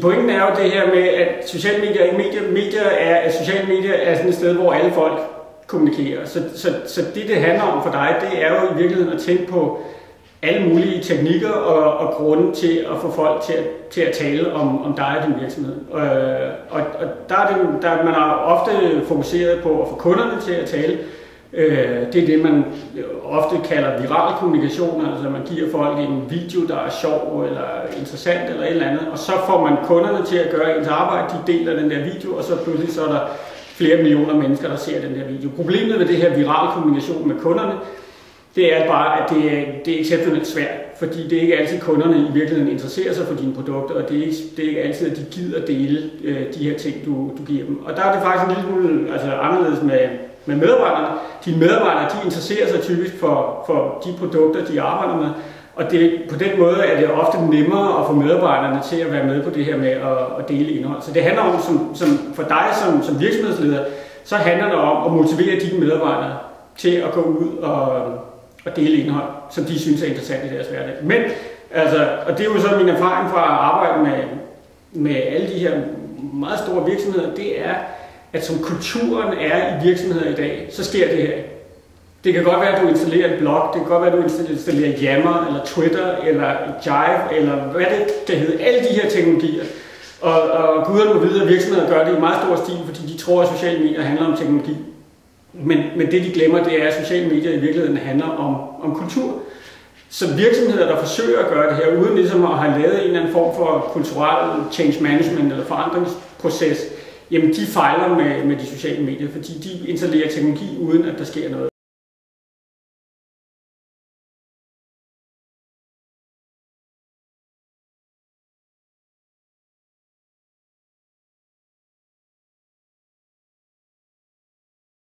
Pointen er jo det her med, at sociale medier er sociale medier er sådan et sted, hvor alle folk kommunikerer. Så det handler om for dig, det er jo i virkeligheden at tænke på alle mulige teknikker og grunde til at få folk til at tale om dig og din virksomhed. Og der man har ofte fokuseret på at få kunderne til at tale. Det er det, man ofte kalder viral kommunikation, altså man giver folk en video, der er sjov eller interessant eller et eller andet, og så får man kunderne til at gøre ens arbejde, de deler den der video, og så pludselig så er der flere millioner mennesker, der ser den der video. Problemet med det her viral kommunikation med kunderne, det er bare, at det er exceptionelt svært, fordi det er ikke altid kunderne i virkeligheden interesserer sig for dine produkter, og det er ikke altid, at de gider dele de her ting, du giver dem. Og der er det faktisk en lille smule anderledes med medarbejderne. Dine medarbejdere, de interesserer sig typisk for de produkter, de arbejder med, og på den måde er det ofte nemmere at få medarbejderne til at være med på det her med at dele indhold. Så det handler om, for dig som virksomhedsleder, så handler det om at motivere dine medarbejdere til at gå ud og dele indhold, som de synes er interessant i deres hverdag. Men, og det er jo så min erfaring fra at arbejde med alle de her meget store virksomheder, det er, at som kulturen er i virksomheder i dag, så sker det her. Det kan godt være, at du installerer en blog, det kan godt være, at du installerer Yammer, eller Twitter, eller Jive, eller hvad det kan hedde. Alle de her teknologier. Og guderne må vide, at virksomheder gør det i meget stor stil, fordi de tror, at sociale medier handler om teknologi. Men det de glemmer, det er, at sociale medier i virkeligheden handler om kultur. Så virksomheder, der forsøger at gøre det her, uden ligesom at have lavet en eller anden form for kulturel change management eller forandringsproces, jamen de fejler med de sociale medier, fordi de installerer teknologi, uden at der sker noget.